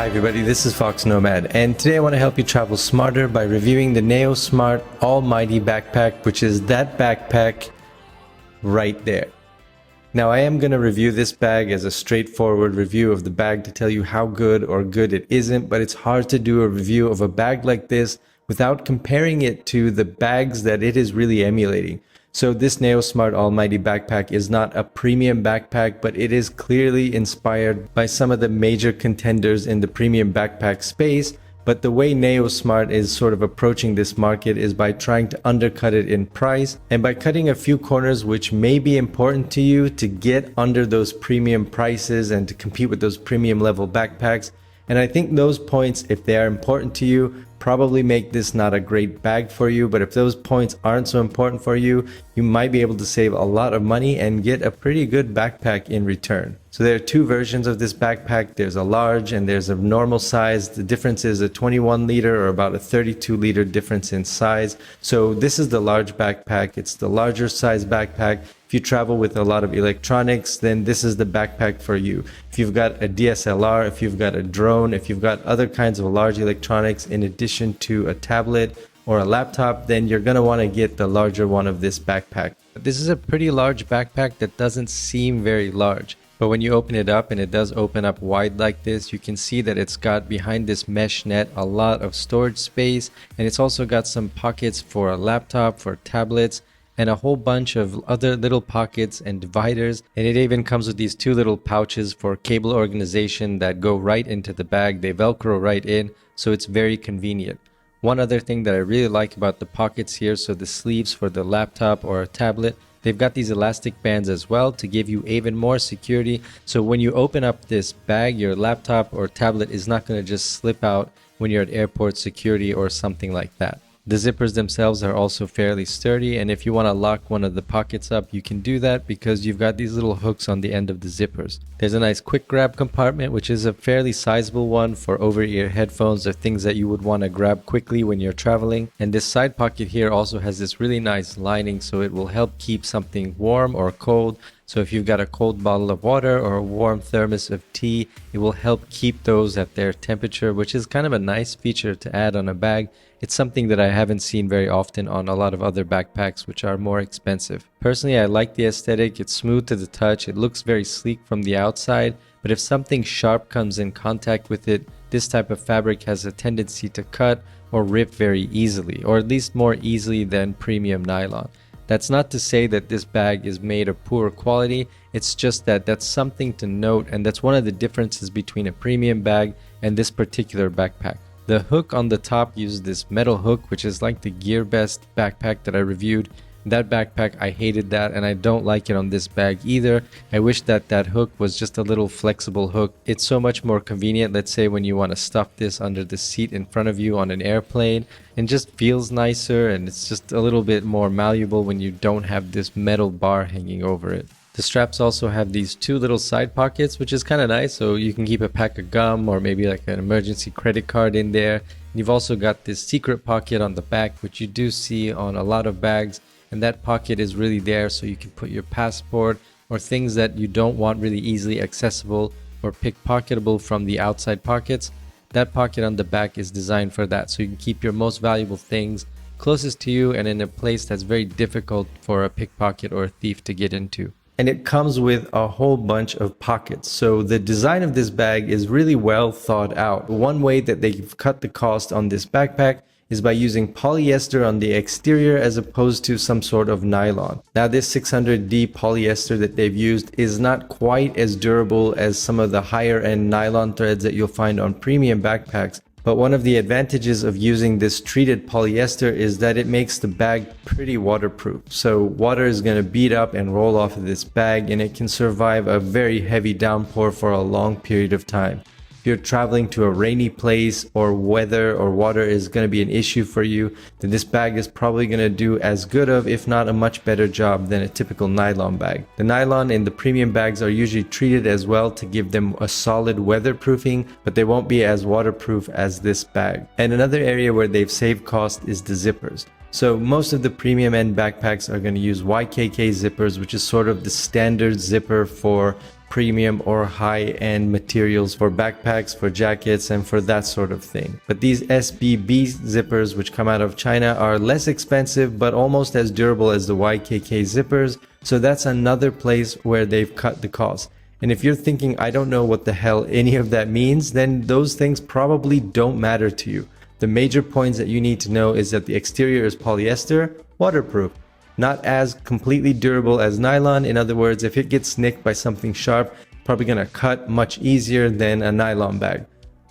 everybody, this is foXnoMad, and today I want to help you travel smarter by reviewing the Nayo Smart Almighty Backpack, which is that backpack right there. Now I am going to review this bag as a straightforward review of the bag to tell you how good or good it isn't, but it's hard to do a review of a bag like this without comparing it to the bags that it is really emulating. So this Nayo Smart Almighty Backpack is not a premium backpack, but it is clearly inspired by some of the major contenders in the premium backpack space. But the way Nayo Smart is sort of approaching this market is by trying to undercut it in price and by cutting a few corners which may be important to you to get under those premium prices and to compete with those premium level backpacks. And I think those points, if they are important to you, probably make this not a great bag for you. But if those points aren't so important for you, you might be able to save a lot of money and get a pretty good backpack in return. So there are two versions of this backpack. There's a large and there's a normal size. The difference is a 21 liter or about a 32 liter difference in size. So this is the large backpack. It's the larger size backpack. If you travel with a lot of electronics, then this is the backpack for you. If you've got a DSLR, if you've got a drone, if you've got other kinds of large electronics in addition to a tablet or a laptop, then you're going to want to get the larger one of this backpack. This is a pretty large backpack that doesn't seem very large. But when you open it up, and it does open up wide like this, you can see that it's got behind this mesh net a lot of storage space, and it's also got some pockets for a laptop, for tablets, and a whole bunch of other little pockets and dividers. And it even comes with these two little pouches for cable organization that go right into the bag. They velcro right in, so it's very convenient. One other thing that I really like about the pockets here, so the sleeves for the laptop or a tablet, they've got these elastic bands as well to give you even more security. So when you open up this bag, your laptop or tablet is not going to just slip out when you're at airport security or something like that. The zippers themselves are also fairly sturdy, and if you want to lock one of the pockets up, you can do that because you've got these little hooks on the end of the zippers. There's a nice quick grab compartment, which is a fairly sizable one for over-ear headphones or things that you would want to grab quickly when you're traveling. And this side pocket here also has this really nice lining, so it will help keep something warm or cold. So if you've got a cold bottle of water or a warm thermos of tea, it will help keep those at their temperature, which is kind of a nice feature to add on a bag. It's something that I haven't seen very often on a lot of other backpacks, which are more expensive. Personally, I like the aesthetic. It's smooth to the touch. It looks very sleek from the outside, but if something sharp comes in contact with it, this type of fabric has a tendency to cut or rip very easily, or at least more easily than premium nylon. That's not to say that this bag is made of poor quality. It's just that that's something to note, and that's one of the differences between a premium bag and this particular backpack. The hook on the top uses this metal hook, which is like the GearBest backpack that I reviewed. That backpack, I hated that, and I don't like it on this bag either. I wish that that hook was just a little flexible hook. It's so much more convenient, let's say when you want to stuff this under the seat in front of you on an airplane, and just feels nicer, and it's just a little bit more malleable when you don't have this metal bar hanging over it. The straps also have these two little side pockets, which is kind of nice, so you can keep a pack of gum or maybe like an emergency credit card in there. You've also got this secret pocket on the back, which you do see on a lot of bags, and that pocket is really there so you can put your passport or things that you don't want really easily accessible or pickpocketable from the outside pockets. That pocket on the back is designed for that, so you can keep your most valuable things closest to you and in a place that's very difficult for a pickpocket or a thief to get into. And it comes with a whole bunch of pockets. So the design of this bag is really well thought out. One way that they've cut the cost on this backpack is by using polyester on the exterior as opposed to some sort of nylon. Now this 600D polyester that they've used is not quite as durable as some of the higher end nylon threads that you'll find on premium backpacks. But one of the advantages of using this treated polyester is that it makes the bag pretty waterproof. So water is going to beat up and roll off of this bag, and it can survive a very heavy downpour for a long period of time. If you're traveling to a rainy place or weather or water is going to be an issue for you, then this bag is probably going to do as good of, if not a much better job than a typical nylon bag. The nylon in the premium bags are usually treated as well to give them a solid weatherproofing, but they won't be as waterproof as this bag. And another area where they've saved cost is the zippers. So most of the premium end backpacks are going to use YKK zippers, which is sort of the standard zipper for premium or high-end materials for backpacks, for jackets, and for that sort of thing. But these SBB zippers, which come out of China, are less expensive but almost as durable as the YKK zippers, so that's another place where they've cut the cost. And if you're thinking, I don't know what the hell any of that means, then those things probably don't matter to you. The major points that you need to know is that the exterior is polyester, waterproof, not as completely durable as nylon. In other words, if it gets nicked by something sharp, probably gonna cut much easier than a nylon bag,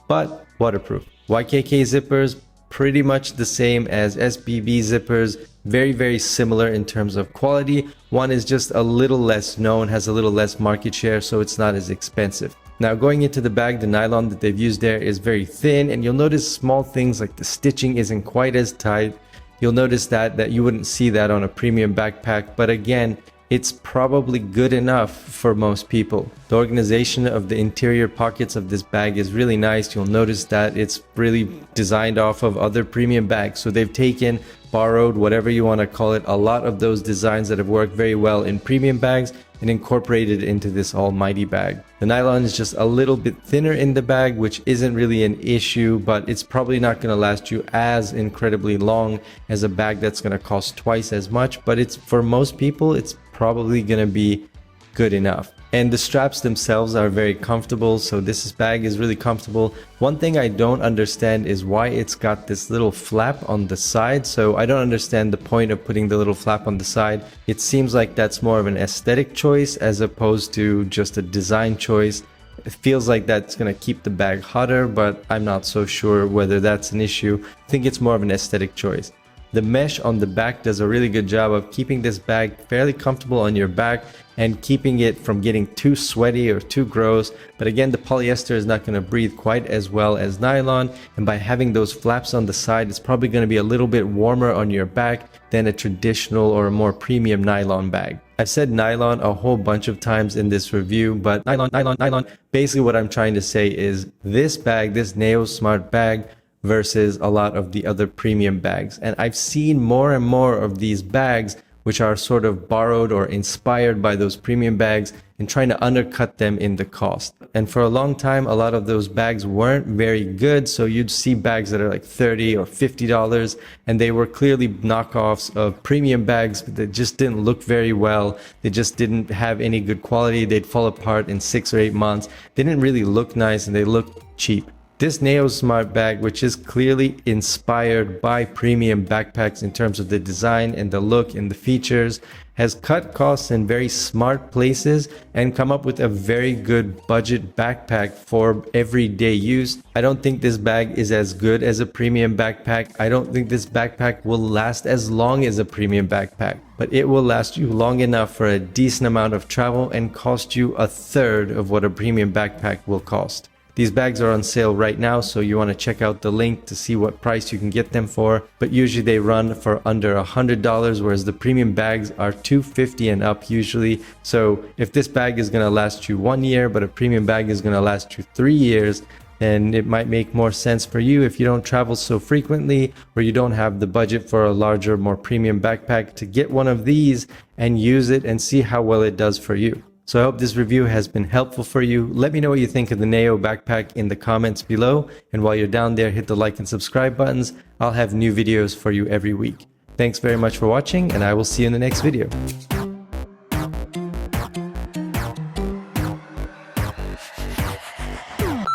but waterproof. YKK zippers, pretty much the same as SBB zippers, very similar in terms of quality. One is just a little less known, has a little less market share, so it's not as expensive. Now going into the bag, the nylon that they've used there is very thin, and you'll notice small things like the stitching isn't quite as tight. You'll notice that you wouldn't see that on a premium backpack, but again, it's probably good enough for most people. The organization of the interior pockets of this bag is really nice. You'll notice that it's really designed off of other premium bags. So they've taken, borrowed, whatever you want to call it, a lot of those designs that have worked very well in premium bags and incorporated into this almighty bag. The nylon is just a little bit thinner in the bag, which isn't really an issue, but it's probably not going to last you as incredibly long as a bag that's going to cost twice as much, but it's, for most people, it's probably going to be good enough. And the straps themselves are very comfortable, so this bag is really comfortable. One thing I don't understand is why it's got this little flap on the side. So I don't understand the point of putting the little flap on the side. It seems like that's more of an aesthetic choice as opposed to just a design choice. It feels like that's going to keep the bag hotter, but I'm not so sure whether that's an issue. I think it's more of an aesthetic choice. The mesh on the back does a really good job of keeping this bag fairly comfortable on your back and keeping it from getting too sweaty or too gross. But again, the polyester is not going to breathe quite as well as nylon, and by having those flaps on the side, it's probably going to be a little bit warmer on your back than a traditional or a more premium nylon bag. I've said nylon a whole bunch of times in this review, but nylon. Basically what I'm trying to say is this bag, this Nayo Smart bag, versus a lot of the other premium bags. And I've seen more and more of these bags which are sort of borrowed or inspired by those premium bags and trying to undercut them in the cost. And for a long time, a lot of those bags weren't very good. So you'd see bags that are like $30 or $50, and they were clearly knockoffs of premium bags that just didn't look very well. They just didn't have any good quality. They'd fall apart in 6 or 8 months. They didn't really look nice and they looked cheap. This Nayo Smart bag, which is clearly inspired by premium backpacks in terms of the design and the look and the features, has cut costs in very smart places and come up with a very good budget backpack for everyday use. I don't think this bag is as good as a premium backpack. I don't think this backpack will last as long as a premium backpack, but it will last you long enough for a decent amount of travel and cost you a third of what a premium backpack will cost. These bags are on sale right now, so you want to check out the link to see what price you can get them for. But usually they run for under $100, whereas the premium bags are $250 and up usually. So if this bag is going to last you 1 year, but a premium bag is going to last you 3 years, then it might make more sense for you if you don't travel so frequently or you don't have the budget for a larger, more premium backpack to get one of these and use it and see how well it does for you. So I hope this review has been helpful for you. Let me know what you think of the Nayo backpack in the comments below. And while you're down there, hit the like and subscribe buttons. I'll have new videos for you every week. Thanks very much for watching, and I will see you in the next video.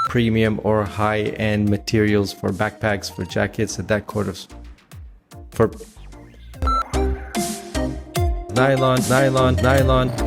Premium or high-end materials for backpacks, for jackets, and that sort of... for nylon.